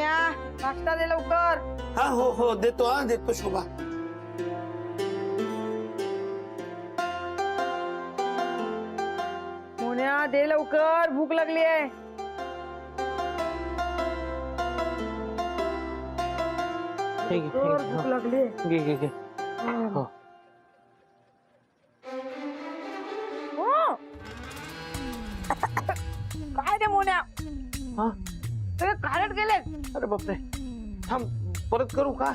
मोन्या नाश्ता दे लवकर. हा हो देतो शोभा. मोन्या दे लवकर भूक लागली आहे. भूक लागली. घे. हो. काय रे मोन्या हा सगळे खारट गेले. अरे बापरे थांब परत करू का.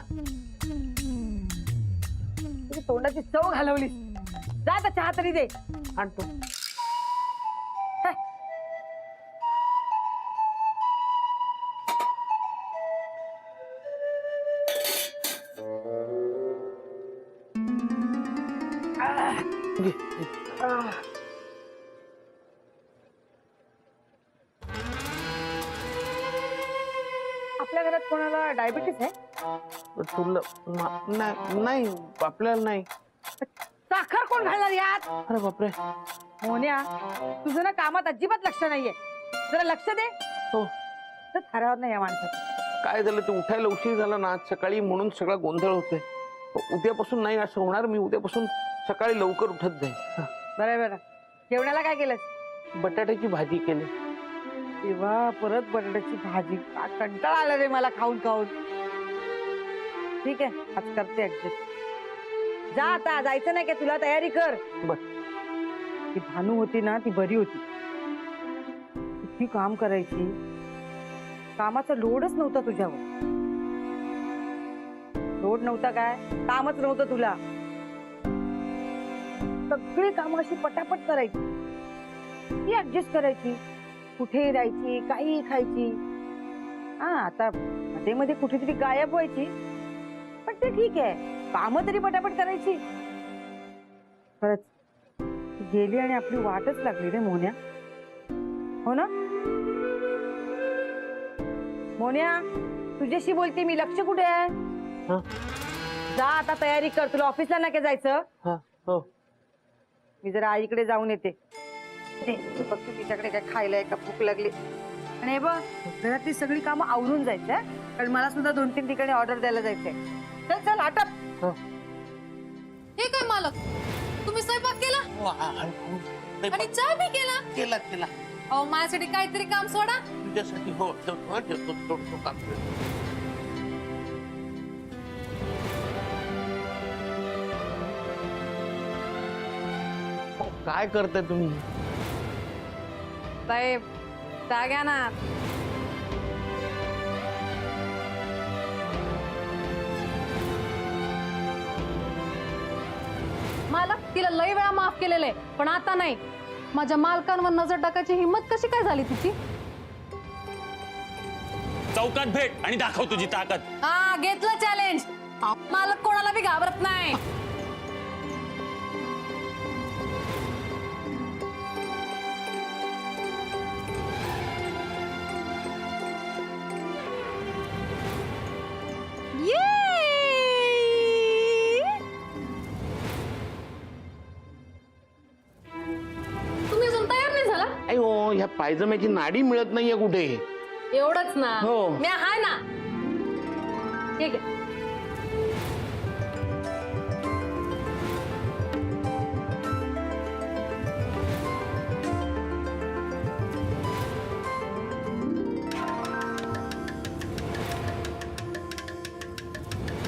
तुझी तोंडाची चव घालवली. जा आता चहा तरी दे. आणतो. आपल्या घरात कोणाला डायबिटीस आहे? तुला नाही आपल्याला नाही. साखर कोण घालणार यात? अरे बापरे. मोन्या तुझं ना कामात अजिबात लक्ष नाहीये. जरा लक्ष दे. हो तर थरावर नाही या माणसाचं. काय झालं ते उठायला उशीर झाला ना आज सकाळी म्हणून सगळा गोंधळ होतोय. उद्यापासून नाही असं होणार. मी उद्यापासून सकाळी लवकर उठत जाईल. बरं जेवणाला काय केलंस? बटाट्याची भाजी केली. तेव्हा परत बटाट्याची भाजी. कंटाळा आला रे मला खाऊन. ठीक आहे आज करते ऍडजस्ट. जा आता जायचं नाही का तुला तयारी कर. बर. ती भानू होती ना ती बरी होती. किती काम करायची. कामाचा लोडच नव्हता तुझ्यावर. लोड नव्हता काय कामच नव्हतं तुला. सगळी कामं अशी पटापट करायची. ती ऍडजस्ट करायची. कुठे राहायची काही खायची. हा आता मध्ये मध्ये कुठेतरी गायब व्हायची पण ते ठीक आहे. काम तरी पटापट करायची. खरंच गेली आणि आपली वाटच लागली रे मोन्या. हो ना मोन्या तुझ्याशी बोलते मी. लक्ष कुठे आहे? जा आता तयारी कर. तुला ऑफिसला नाही का जायचं? हो मी जरा आईकडे जाऊन येते. फक्त तिच्याकडे काय खायला का भूक लागली. आणि हे बघ घरातली सगळी कामं आवरून जायचंय कारण मला सुद्धा 2-3 ठिकाणी ऑर्डर द्यायला जायचंय. चल आटप. हे काय मालक तुम्ही स्वयंपाक केला आणि चहा बी केला. अहो माझ्यासाठी काहीतरी काम सोडा. तुझ्यासाठी हो काम. काय करताय तुम्ही? साहेब चहा घ्या ना. मालक तिला लई वेळा माफ केलेलं आहे पण आता नाही. माझ्या मालकांवर नजर टाकायची हिंमत कशी काय झाली तिची? चौकात भेट आणि दाखव तुझी ताकद. हा घेतलं चॅलेंज. मालक कोणाला बी घाबरत नाही. तुम्ही अजून तयार नाही झाला? अयो ह्या पायजम्याची नाडी मिळत नाहीये कुठे. एवढंच ना. हो. मी हाय ना. ठीक आहे.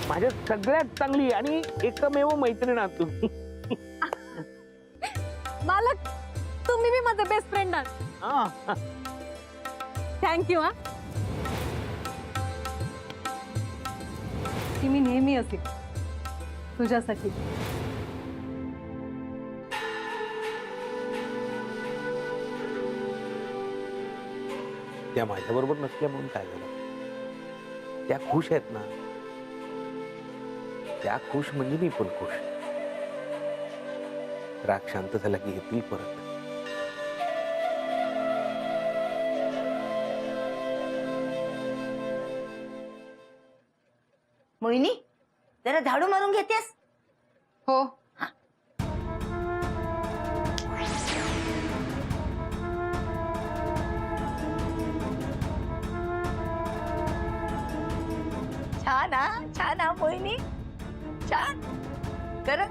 माझ्या सगळ्यात चांगली आणि एकमेव मैत्रीण आहात तुम्ही. मालक तुम्ही बी माझे बेस्ट फ्रेंड आहात. थँक्यू. हा ती मी नेहमी असेल तुझ्यासाठी. त्या माझ्या बरोबर नसल्या म्हणून काय झालं. त्या खुश आहेत ना. त्या खुश म्हणजे मी पण खुश. राग शांत झाला की येतील परत. मोहिनी जरा झाडू मारून घेतेस? हो. छान हा मोहिनी, छान. खरं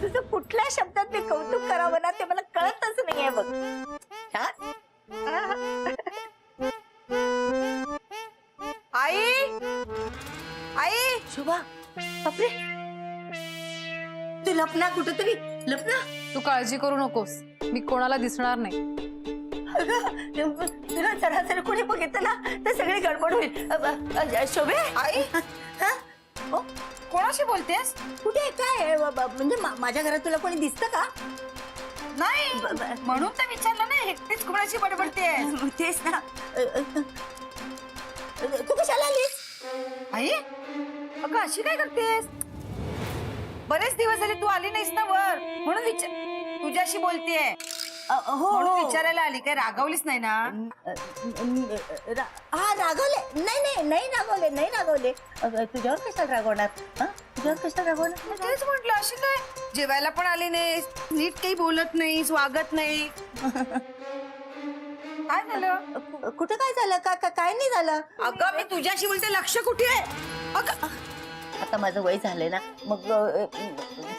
तुझं कुठल्या शब्दात मी कौतुक करावं ना ते मला कळतच नाहीये बघ. छान. आई आई शोभा, बापरे, तू लपना कुठेतरी, लपना. तू काळजी करू नकोस, मी कोणाला दिसणार नाही. अगं, तुला जरा कोणी बघितलं ना तर सगळी गडबड होईल. शोभे, आई हा? ओ, कोणाशी बोलतेस? कुठे काय म्हणजे माझ्या घरात तुला कोणी दिसतं का? नाही म्हणून तर विचारलं ना, एकटीच कोणाशी बडबडते? तेच ना. तू कशाला आलीस? आई अगं अशी काय करतेस? बरेच दिवस झाले तू आली नाहीस ना वर, म्हणून तुझ्याशी बोलतेय. हो, म्हणून विचारायला आली. काय रागावलीस नाही ना? हा, रागवले नाही रागवले. तुझ्यावर कशाला रागवणार? तुझ्यावर कशाला रागवणार? तेच म्हटलं, अशी काय जेवायला पण आली नाहीस, नीट काही बोलत नाहीस, वागत नाही. काय झालं? कुठे काय झालं? काय नाही झालं. अगं मी तुझ्याशी बोलते, लक्ष कुठे आहे? अगं आता माझं वय झालंय ना, मग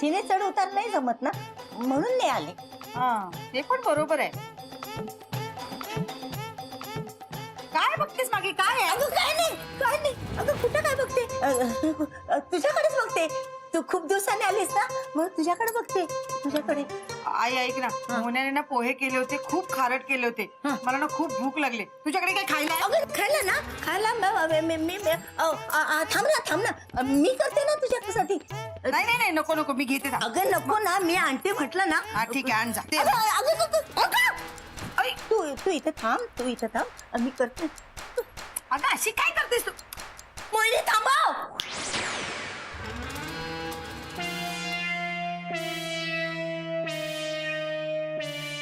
जिने चढ उतार नाही जमत ना, म्हणून नाही आले. हा ते पण बरोबर आहे. काय बघतेस मागे? काय आहे? अगं काय नाही. अगं कुठं काय बघते? तुझ्याकडेच बघते. तू खूप दिवसांनी आलीस ना, मग तुझ्याकडे बघते. तुझ्याकडे. आई ऐक ना, मोहन्याने ना पोहे केले होते, खूप खारट केले होते. मला ना खूप भूक लागली. तुझ्याकडे काय खायला आहे? अगं खायला थांब ना, मी करते ना तुझ्यासाठी. नाही नको मी घेते. अगं नको ना, मी आणते म्हटलं ना. हा ठीक आहे, आण जा. तू इथे थांब, मी करते. अगं अशी काय करतेस तू? मोहिनी थांबव.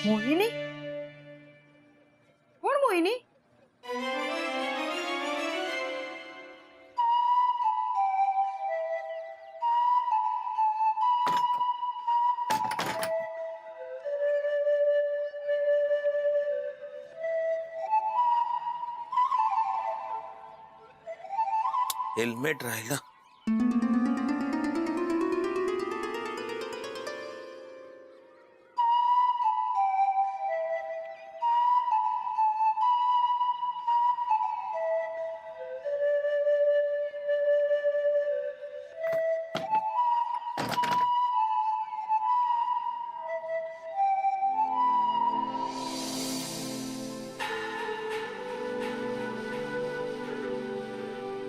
मोहिनी? कोण मोहिनी? हेल्मेट राहिलं.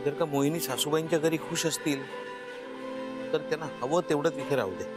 जर का मोहिनी सासूबाईंच्या घरी खुश असतील तर त्यांना हवं तेवढंच इथे राहू दे.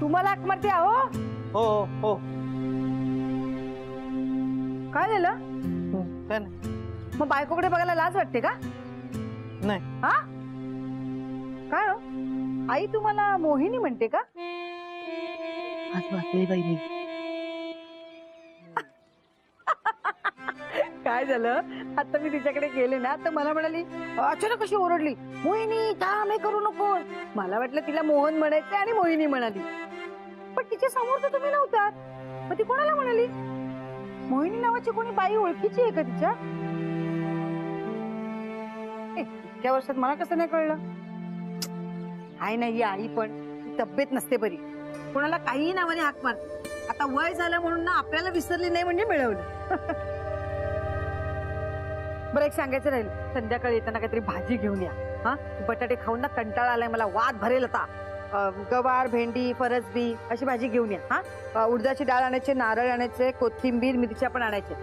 तुम्हाला हाक मारते आहो? हो काय झालं? काय नाही. मग बायकोकडे बघायला लाज वाटते का? नाही. हा काय हो? आई तुम्हाला मोहिनी म्हणते का? आज वाचली बाई मी. काय झालं? आता मी तिच्याकडे गेले ना तर मला म्हणाली, अचानक कशी ओरडली, मोहिनी थांब, हे करू नको. मला वाटलं तिला मोहन म्हणायचं आणि मोहिनी म्हणाली, पण तिच्या समोर तर तुम्ही नव्हतात. मग ती कोणाला म्हणाली? मोहिनी नावाची कोणी बाई ओळखीची आहे का तिच्या? इतक्या वर्षात मला कसं नाही कळलं? आहे ना ही आई, पण तब्येत नसते बरी, कोणाला काही नावाने हाक मारते. आता वय झालं म्हणून ना आपल्याला विसरली नाही म्हणजे मिळवलं. बरं एक सांगायचं राहील, संध्याकाळी येताना काहीतरी भाजी घेऊन या. हा बटाटे खाऊन ना कंटाळा आलाय मला, वाद भरेल आता. गवार, भेंडी, फरसबी अशी भाजी घेऊन या. हा उडदाची डाळ आणायचे, नारळ आणायचे, कोथिंबीर, मिरच्या पण आणायचे.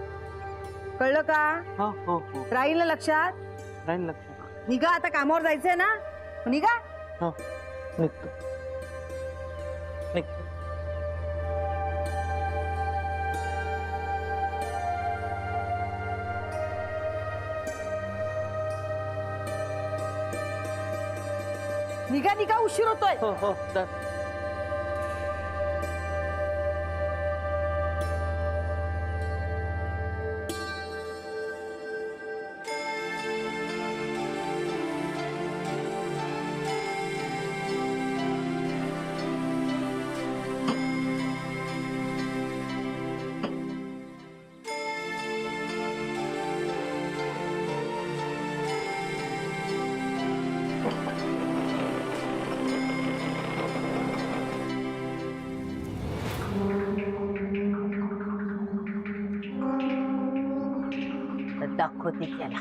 कळलं का? हो हो हो राहील ना लक्षात? राहील लक्षात. निघा, आता कामावर जायचंय ना, निघा. हो निघतो निघतो. निघा निघा, उशीर होतोय. हो हो जा. तर दाखवते त्याला.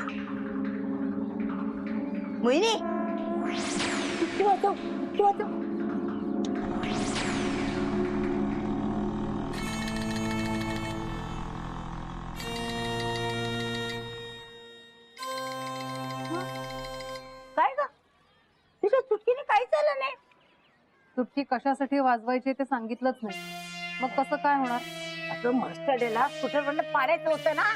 मोहिनी, तू वाचव, तू वाचव. काय ग, तुझ्या चुटकीने काहीच आलं नाही. सुट्टी कशासाठी वाजवायची ते सांगितलंच नाही, मग कसं काय होणार? अगं मास्टरला स्कूटरवरनं पाडायचं होतं ना.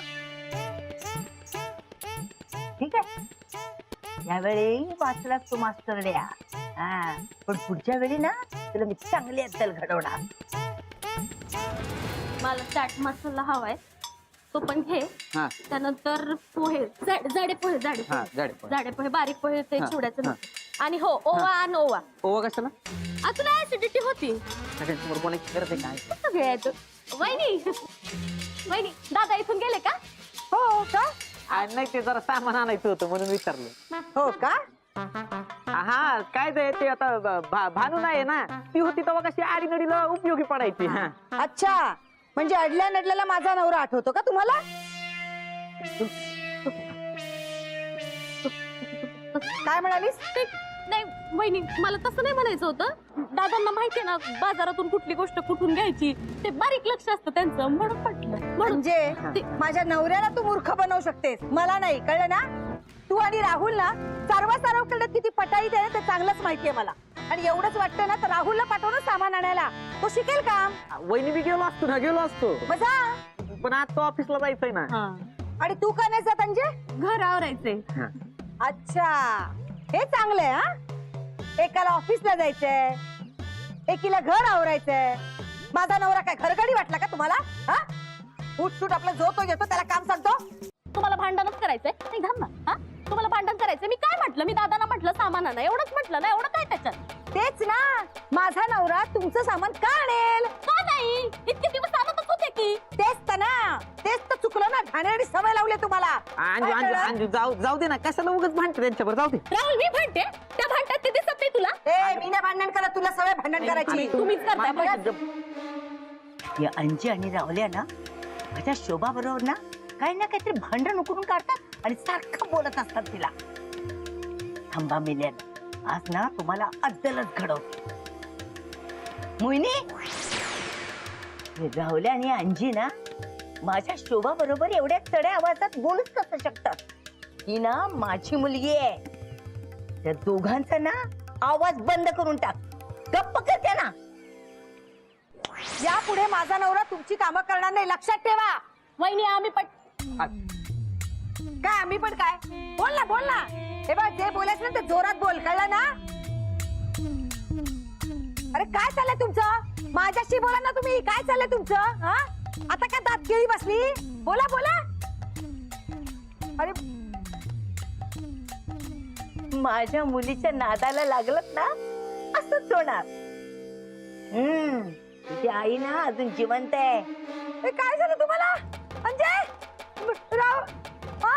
ठीक आहे, यावेळी वाचलाच तू मास्टरड्या. हा, पण पुढच्या वेळी ना तुला मी चांगली अद्दल घडवणार. मला चाट मसाला हवाय, तो पण घे. हा त्यानंतर पोहे, जाडे पोहे, जाडे हा पोहे, जाडे पण. जाडे पोहे, बारीक पोहे ते हा, चिवड्याचं हा. नको. आणि हो, ओवा आणि ओवा. ओवा कशाला? तुला ऍसिडिटी होती. सगळ्यांसमोर बोलायची गरज आहे काय? कसं घ्यायचं? वहिनी, वहिनी, दादा इथून गेले का? हो का? नाही ते जरा सामान आणायचं होतं म्हणून विचारलं. हो का? हा काय ते आता भानू नाही ना, ती होती तेव्हा कशी आडीनडीला उपयोगी पडायची. हा अच्छा, म्हणजे अडल्या नडल्याला माझा नवरा आठवतो का तुम्हाला? काय म्हणालीस? नाही वहिनी, मला तसं नाही म्हणायचं होतं. दादांना माहितीये ना बाजारातून कुठली गोष्ट कुठून घ्यायची, ते बारीक लक्ष असतं त्यांचं, म्हणून म्हटलं. म्हणून म्हणजे माझ्या नवऱ्याला तू मूर्ख बनवू शकतेस, मला नाही. कळलं ना? तू आणि राहुल ना सारवा करण्यात किती पटाई दे ते चांगलंच माहितीये मला. आणि एवढंच वाटतं ना तर राहुलला पाठवणं सामान आणायला, तो शिकेल काम. वहिनी बी गेलो असतो. मजा. पण आज तो ऑफिसला जायचंय ना. आणि तू का नाही जात अंजे? घर आवरायचंय. अच्छा, हे चांगलंय. हा, एकाला ऑफिसला जायचंय, एकीला घर आवरायचंय. माझा नवरा काय घरगडी वाटला का तुम्हाला? हा, उठसूट आपला जो तो येतो त्याला काम सांगतो. तुम्हाला भांडणच करायचंय? नाही थांब ना. हा, तुम्हाला भांडण करायचंय? मी काय म्हटलं? मी दादाला म्हटलं सामान आणा, एवढंच म्हटलं ना. एवढं काय त्याच्यात? तेच ना, माझा नवरा तुमचं सामान का आणेल? का नाही? इतके दिवस आणतच होते की. तेच तर ना, तेच तर चुकलं ना. घाणेरडी सवय लावली तुम्हाला. अंजू अंजू अंजू जाऊ दे ना, कशाला उगाच भांडते त्यांच्यावर. जाऊ दे. राहुल, मी भांडते? त्या भांडतात ते दिसत नाही तुला? ए, मी नाही भांडण करत, तुला सवय भांडण करायची. तुम्हीच करताय भांडण. या अंजी आणि रावल्या ना माझ्या शोभा बरोबर ना काही ना काहीतरी भांडण उकरून काढतात आणि सारखं बोलत असतात तिला. थांबा मिल्यान, आज ना तुम्हाला अद्दलच घडवते. मोहिनी, हे राहुल्या आणि अंजी ना माझ्या शोभा बरोबर एवढ्या चढ्या आवाजात बोलूच कसं शकतात? ही ना माझी मुलगी आहे. त्या दोघांचा ना आवाज बंद करून टाक, गप्प करते ना. यापुढे माझा नवरा तुमची कामं करणार नाही, लक्षात ठेवा. वहिनी, आम्ही पण काय आम्ही पण काय? बोल ना, बोल ना. हे बघ, जे बोलायचं ना ते जोरात बोल, कळलं ना? अरे काय चाललंय तुमचं? माझ्याशी बोला ना तुम्ही. काय चाललंय तुमचं? हा, आता काय दात केळी बसली? बोला बोला. अरे माझ्या मुलीच्या नादाला लागलत ना असंच होणार. तुझी आई ना अजून जिवंत आहे. हे काय झालं तुम्हाला? अंजय, राव, हा?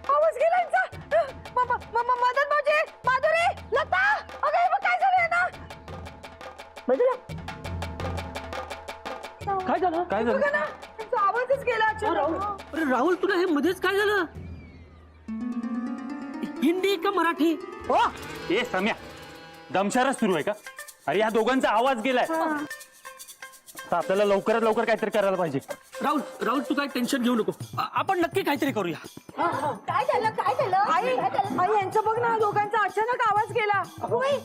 आवाज गेला यांचा. मदत म्हणजे माधुरी, लता. अगं हे बघ, काय झालं ना? बघला काय झालं? काय झालं? बघा ना, त्यांचा आवाजच गेला अचानक. अरे राहुल, तुला हे मध्येच काय झालं? हिंदी का मराठी? हो, ए सम्या, दमशारच सुरू आहे का? अरे या दोघांचा आवाज गेलाय. आता आपल्याला लवकरात लवकर काहीतरी करायला पाहिजे. राहुल राहुल तू काय टेन्शन घेऊ नको आपण नक्की काहीतरी करूया. काय झालं काय झालं आई आई यांचं बघ ना, दोघांचा अचानक आवाज गेला. होय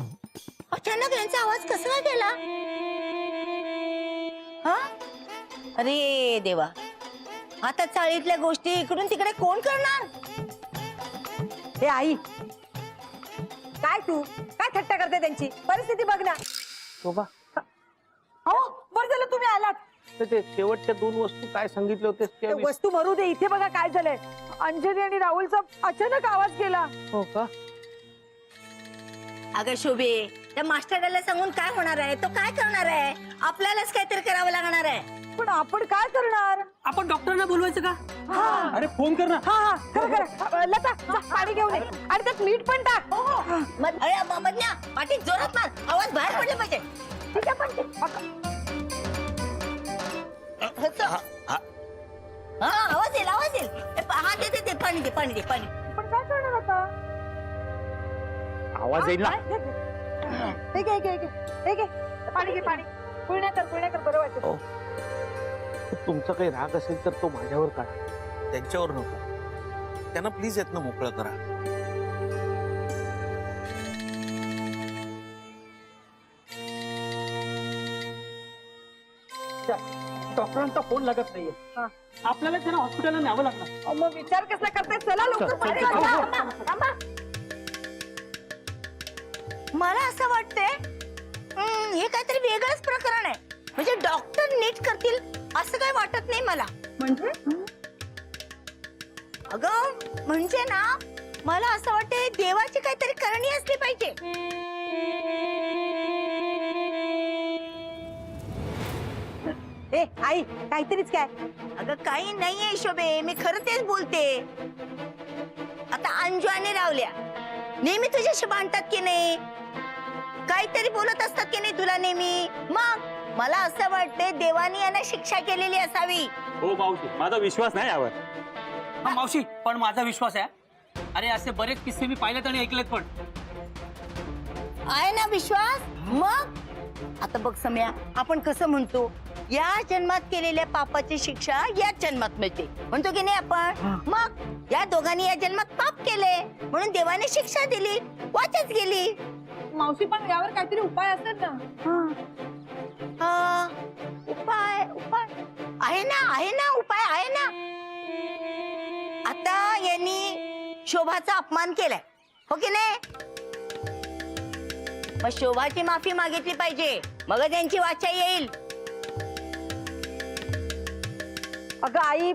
अचानक यांचा आवाज कसा काय गेला? हा अरे देवा, आता चाळीतल्या गोष्टी इकडून तिकडे कोण करणार? हे आई, काय तू काय थट्टा करते त्यांची? परिस्थिती बघ ना. शोभा, हो बरं झालं तुम्ही आलात. तर ते शेवटच्या 2 वस्तू काय सांगितले होते ते वस्तू मरू दे, इथे बघा काय झालंय. अंजली आणि राहुलचा अचानक आवाज गेला. हो का? अगं शोभे, त्या मास्टरला सांगून काय होणार आहे? तो काय करणार आहे? आपल्यालाच काहीतरी करावं लागणार आहे. पण आपण काय करणार? आपण डॉक्टरांना बोलवायचं का? अरे फोन कर ना. हा हा खरं लता जा, पाणी घेऊन ये आणि त्यात मीठ पण टाक. अरे मधल्या पाठी जोरात मार, आवाज बाहेर पडला पाहिजे. ठीक आहे पण हा आवाज येईल आवाज येईल. हा दे पाणी दे पाणी दे पाणी. पण काय करणार आता? आवाज येईल ना. हे घे पाणी घे पाणी. पुण्या कर बरं वाटतं. हो. तुमचा काही राग असेल तर तो माझ्यावर काढा, त्यांच्यावर नको. त्यांना प्लीज यातनं मोकळं करा. डॉक्टरांचा फोन लागत नाहीये. हा. आपल्याला त्यांना हॉस्पिटलला न्यावं लागणार. अहो, मग विचार कसला करताय? चला लवकर पाणी अरे, वाढवा. थांबा. मला असं वाटतंय हे काहीतरी वेगळंच प्रकरण आहे. म्हणजे डॉक्टर नीट करतील असं काही वाटत नाही मला. म्हणजे अगं म्हणजे ना, मला असं वाटतंय देवाची काहीतरी करणी असली पाहिजे. ए आई, काहीतरीच काय? अगं काही नाहीये शोभे, मी खरं तेच बोलते. आता अंजू आणि रावल्या नेहमी तुझ्याशी भांडतात की नाही? काहीतरी बोलत असतात की नाही तुला नेहमी? मग मला असं वाटतंय देवानी यांना शिक्षा केलेली असावी. हो मावशी, माझा विश्वास नाही यावर. हा मावशी, पण माझा विश्वास आहे. अरे असे बरेच किस्से मी पाहिलेत आणि ऐकलेत पण. आहे ना विश्वास? मग आता बघ सम्या, आपण कसं म्हणतो, या जन्मात केलेल्या पापाची शिक्षा या जन्मात मिळते म्हणतो की नाही आपण? मग या दोघांनी या जन्मात पाप केले म्हणून देवाने शिक्षा दिली, वाचत गेली. मावशी पण यावर काहीतरी उपाय असेल ना? उपाय उपाय आहे ना उपाय आहे ना. आता यांनी शोभाचा अपमान केलाय, हो की नाही? मग शोभाची माफी मागितली पाहिजे, मग त्यांची वाचा येईल. अगं आई,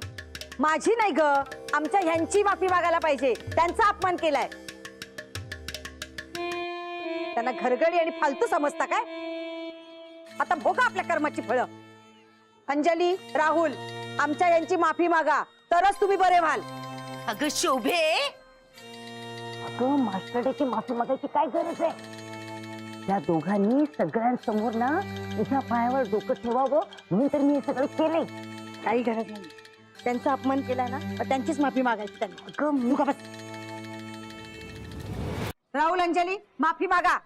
माझी नाही ग, आमच्या ह्यांची माफी मागायला पाहिजे. त्यांचा अपमान केलाय. त्यांना घरगडी आणि फालतू समजता काय? आता भोगा आपल्या कर्माची फळं. अंजली, राहुल, आमच्या यांची माफी मागा, तरच तुम्ही बरे व्हाल. अगं शोभे, अगं मास्टरची माफी मागायची काय गरज आहे? त्या दोघांनी सगळ्यांसमोर ना तुझ्या पायावर डोकं ठेवावं म्हणून तर मी हे सगळं केलंय. काही गरज नाही. त्यांचा अपमान केलाय ना, तर त्यांचीच माफी मागायची त्यांना. अगं तू का बस. राहुल, अंजली, माफी मागा.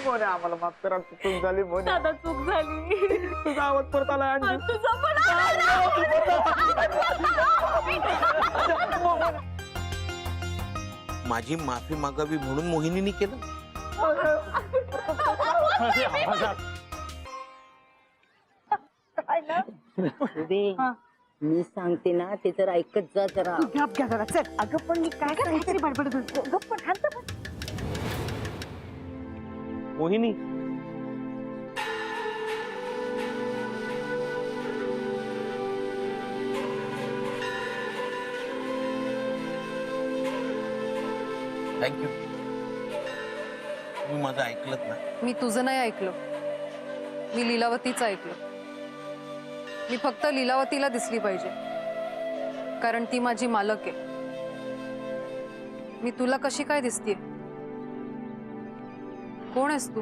मोने, आम्हाला माफ करा, चूक झाली मोने. दादा चूक झाली. तुझा आवाज परत आला अंजू. तुझा पण माझी माफी मागावी म्हणून मोहिनीने केलं. अरे आवाजात. मी सांगते ना, ते जर ऐकत जा जरा. गप घ्या जरा, चल. अगं पण मी काय काहीतरी बडबडत होतो. गप पण शांत बस. मोहिनी, थँक्यू. तुम्ही माझं ऐकलत ना. मी तुझं नाही ऐकलं, मी लीलावतीच ऐकलं. मी फक्त लीलावतीला दिसली पाहिजे, कारण ती माझी मालक आहे. मी तुला कशी काय दिसतीये? कोण आहेस तू?